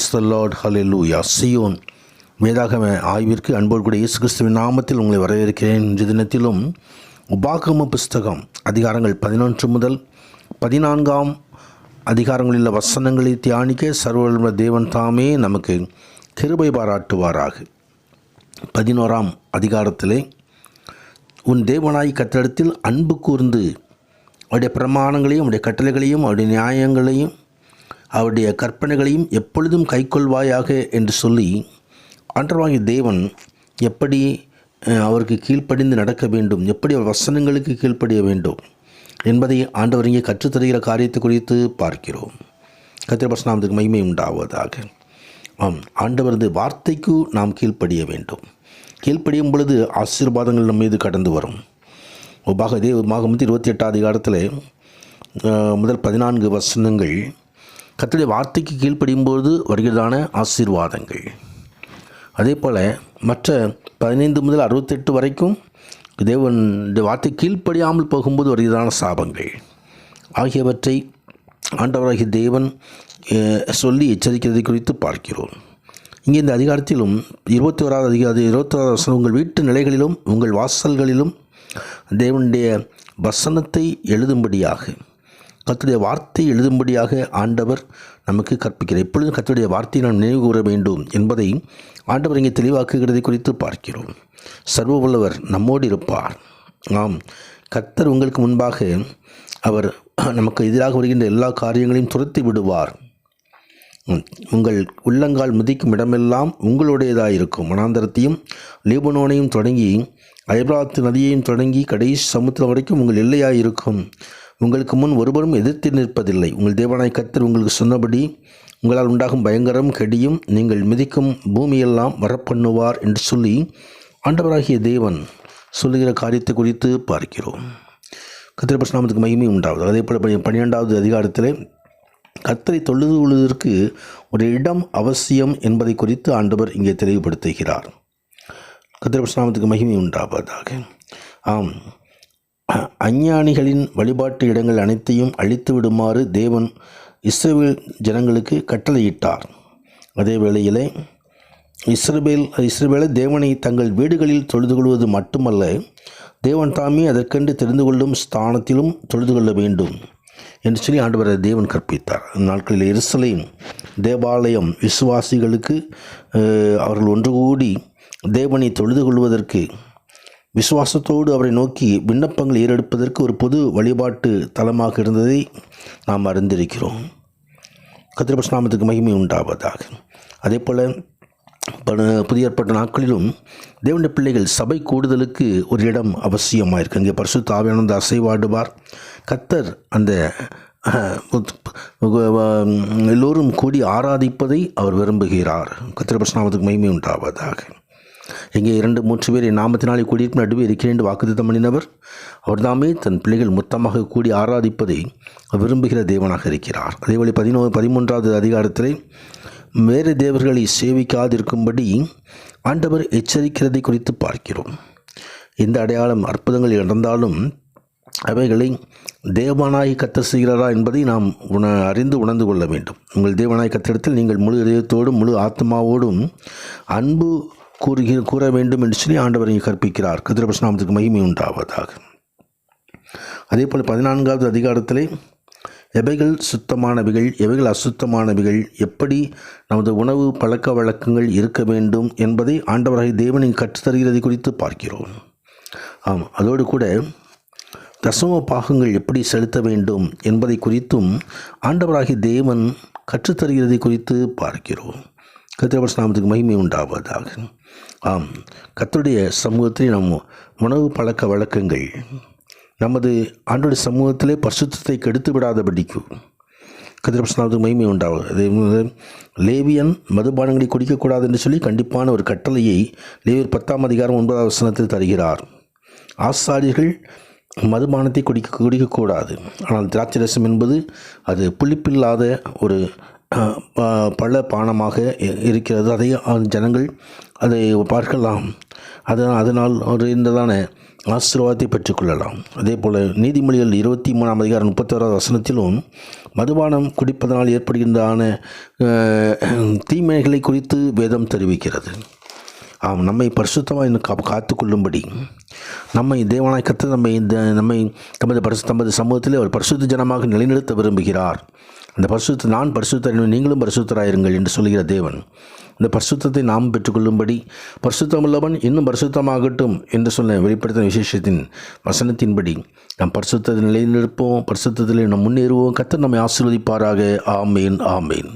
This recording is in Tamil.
Praise the Lord, hallelujah. Zion வேதாகம ஆய்விற்கு அன்போடு கூட இயேசு கிறிஸ்துவின் நாமத்தில் உங்களை வரவேற்கிறேன். இன்று தினத்திலும் உபாகம புஸ்தகம் அதிகாரங்கள் 11 முதல் 14 அதிகாரங்களில் வசனங்களை தியானிக்க சர்வவல்லமை தேவன் தாமே நமக்கு கிருபை பாராட்டுவாராக. 11ஆம் அதிகாரத்திலே, உன் தேவனாய் கர்த்தரிடத்தில் அன்பு கூர்ந்து அவருடைய பிரமாணங்களையும் அவருடைய கட்டளைகளையும் அவருடைய நியாயங்களையும் அவருடைய கற்பனைகளையும் எப்பொழுதும் கைக்கொள்வாயாக என்று சொல்லி, ஆண்டவராகிய தேவன் எப்படி அவருக்கு கீழ்ப்படிந்து நடக்க வேண்டும், எப்படி அவர் வசனங்களுக்கு கீழ்ப்படிய வேண்டும் என்பதை ஆண்டவர் இங்கே கற்றுத்தருகிற காரியத்தை குறித்து பார்க்கிறோம். கர்த்தருடைய பரிசுத்த மகிமை உண்டாவதாக. ஆண்டவரது வார்த்தைக்கு நாம் கீழ்ப்படிய வேண்டும். கீழ்ப்படியும் பொழுது ஆசீர்வாதங்கள் நம் மீது கடந்து வரும். உபாகமம் 28 அதிகாரத்தில் முதல் 14 வசனங்கள் கர்த்தருடைய வார்த்தைக்கு கீழ்ப்படியும்போது வருகிறதான ஆசீர்வாதங்கள். அதே போல் மற்ற 15 முதல் 68 வரைக்கும் தேவனுடைய வார்த்தை கீழ்ப்படியாமல் போகும்போது வருகிறதான சாபங்கள் ஆகியவற்றை ஆண்டவராகிய தேவன் சொல்லி எச்சரிக்கிறதை குறித்து பார்க்கிறோம். இங்கே இந்த அதிகாரத்திலும் 21வது வசனம், உங்கள் வீட்டு நிலைகளிலும் உங்கள் வாசல்களிலும் தேவனுடைய வசனத்தை எழுதும்படியாக, கர்த்தருடைய வார்த்தை எழுதும்படியாக ஆண்டவர் நமக்கு கற்பிக்கிறார். எப்பொழுதும் கர்த்தருடைய வார்த்தையை நாம் நினைவு கூற வேண்டும் என்பதை ஆண்டவர் இங்கே தெளிவாக்குகிறதை குறித்து பார்க்கிறோம். சர்வ வல்லவர் நம்மோடு இருப்பார். கர்த்தர் உங்களுக்கு முன்பாக அவர் நமக்கு எதிராக வருகின்ற எல்லா காரியங்களையும் துரத்தி விடுவார். உங்கள் உள்ளங்கால் மிதிக்கும் இடமெல்லாம் உங்களுடையதாக இருக்கும். வனாந்தரத்தையும் லீபனோனையும் தொடங்கி ஐபிராத்து நதியையும் தொடங்கி கடைசி சமுத்திரம் வரைக்கும் உங்கள் எல்லையாக இருக்கும். உங்களுக்கு முன் ஒருவரும் எதிர்த்து நிற்பதில்லை. உங்கள் தேவனாய் கர்த்தர் உங்களுக்கு சொன்னபடி உங்களால் உண்டாகும் பயங்கரம் கெடியும் நீங்கள் மிதிக்கும் பூமியெல்லாம் வரப்பண்ணுவார் என்று சொல்லி ஆண்டவராகிய தேவன் சொல்லுகிற காரியத்தை குறித்து பார்க்கிறோம். கர்த்தருடைய பரிசுத்த நாமத்துக்கு மகிமை உண்டாவது. அதே போல் 12வது அதிகாரத்தில் கர்த்தரை தொழுது கொள்வதற்கு ஒரு இடம் அவசியம் என்பதை குறித்து ஆண்டவர் இங்கே தெளிவுபடுத்துகிறார். கர்த்தருடைய பரிசுத்த நாமத்துக்கு மகிமை உண்டாவதாக. அஞ்ஞானிகளின் வழிபாட்டு இடங்கள் அனைத்தையும் அழித்து விடுமாறு தேவன் இஸ்ரவேல் ஜனங்களுக்கு கட்டளையிட்டார். அதே வேளையிலே இஸ்ரவேலை தேவனை தங்கள் வீடுகளில் தொழுது கொள்வது மட்டுமல்ல, தேவன் தாமே அதற்கென்று தெரிந்து கொள்ளும் ஸ்தானத்திலும் தொழுது கொள்ள வேண்டும் என்று சொல்லி ஆண்டவர் தேவன் கற்பித்தார். நாட்களில் எருசலேம் தேவாலயம் விசுவாசிகளுக்கு அவர்கள் ஒன்று கூடி தேவனை தொழுது கொள்வதற்கு, விசுவாசத்தோடு அவரை நோக்கி விண்ணப்பங்கள் ஏறெடுப்பதற்கு ஒரு பொது வழிபாட்டு தலமாக இருந்ததை நாம் அறிந்திருக்கிறோம். கர்த்தருடைய பரிசுத்த நாமத்துக்கு மகிமை உண்டாவதாக. அதே போல் புதிய ஏற்பட்ட நாட்களிலும் தேவனுடைய பிள்ளைகள் சபை கூடுதலுக்கு ஒரு இடம் அவசியமாக இருக்குது. இங்கே பரிசுத்த ஆவியானவர் அசைவாடுவார். கர்த்தர் அந்த எல்லோரும் கூடி ஆராதிப்பதை அவர் விரும்புகிறார். கர்த்தருடைய பரிசுத்த நாமத்துக்கு மகிமை உண்டாவதாக. இங்கே 2-3 பேர் என் நாமத்தினாலே கூடியிருக்கும் நடுவே இருக்கிறேன் என்று வாக்குத்தத்தம் பண்ணினவர் அவர் தாமே தன் பிள்ளைகள் மொத்தமாக கூடி ஆராதிப்பதை விரும்புகிற தேவனாக இருக்கிறார். அதேபோல் 13வது அதிகாரத்தில் வேறு தேவர்களை சேவிக்காதிருக்கும்படி ஆண்டவர் எச்சரிக்கிறதை குறித்து பார்க்கிறோம். இந்த அடையாளம் அற்புதங்கள் நடந்தாலும் அவைகளை தேவனாய் கர்த்தர் செய்கிறாரா என்பதை நாம் அறிந்து உணர்ந்து கொள்ள வேண்டும். உங்கள் தேவனாய் கர்த்தரிடத்தில் நீங்கள் முழு இதயத்தோடும் முழு ஆத்மாவோடும் அன்பு கூற வேண்டும் என்று சொல்லி ஆண்டவர் இங்கே கற்பிக்கிறார். கர்த்தருடைய பரிசுத்த நாமத்துக்கு மகிமை உண்டாவதாக. அதே போல் 14வது அதிகாரத்திலே எவைகள் சுத்தமானவைகள் எவைகள் அசுத்தமானவைகள், எப்படி நமது உணவு பழக்க வழக்கங்கள் இருக்க வேண்டும் என்பதை ஆண்டவராகிய தேவனை கற்றுத்தருகிறதை குறித்து பார்க்கிறோம். அதோடு கூட தசம பாகங்கள் எப்படி செலுத்த வேண்டும் என்பதை குறித்தும் ஆண்டவராகிய தேவன் கற்றுத்தருகிறதை குறித்து பார்க்கிறோம். கர்த்தருடைய பரிசுத்த நாமத்துக்கு மகிமை உண்டாவதாக. கர்த்தருடைய சமூகத்தில் நம் உணவு பழக்க வழக்கங்கள் நமது ஆண்டோடைய சமூகத்திலே பரிசுத்தத்தை கெடுத்து விடாதபடிக்கு கர்த்தருடைய பரிசுத்த நாமத்துக்கு மகிமை உண்டாவது. லேவியன் மதுபானங்களை குடிக்கக்கூடாது என்று சொல்லி கண்டிப்பான ஒரு கட்டளையை லேவியர் 10ஆம் அதிகாரம் 9வது வசனத்தில் தருகிறார். ஆசாரியர்கள் மதுபானத்தை குடிக்கக்கூடாது. ஆனால் திராட்சை ரசம் என்பது அது புளிப்பில்லாத ஒரு பல பானமாக இருக்கிறது. அதை ஜனங்கள் அதை பார்க்கலாம். அதனால் ஒரு இந்ததான ஆசீர்வாதத்தை பெற்றுக்கொள்ளலாம். அதே போல் நீதிமொழிகள் 23ஆம் அதிகாரம் 31வது வசனத்திலும் மதுபானம் குடிப்பதனால் ஏற்படுகின்றன தீமைகளை குறித்து வேதம் தெரிவிக்கிறது. நம்மை பரிசுத்தமாக காத்து கொள்ளும்படி நம்மை தேவனாய் கர்த்தர் நம்மை தமது சமூகத்தில் அவர் பரிசுத்த ஜனமாக நிலைநிறுத்த விரும்புகிறார். அந்த நான் பரிசுத்தர் நீங்களும் பரிசுத்தராயிருங்கள் என்று சொல்கிற தேவன் இந்த பரிசுத்தத்தை நாம் பெற்றுக்கொள்ளும்படி பரிசுத்தமுள்ளவன் இன்னும் பரிசுத்தமாகட்டும் என்று சொன்ன வெளிப்படுத்தின விசேஷத்தின் வசனத்தின்படி நாம் பரிசுத்தத்தில் நிலைநிற்போம், பரிசுத்தத்தில் நாம் முன்னேறுவோம். கர்த்தர் நம்மை ஆசீர்வதிப்பாராக. ஆமேன், ஆமேன்.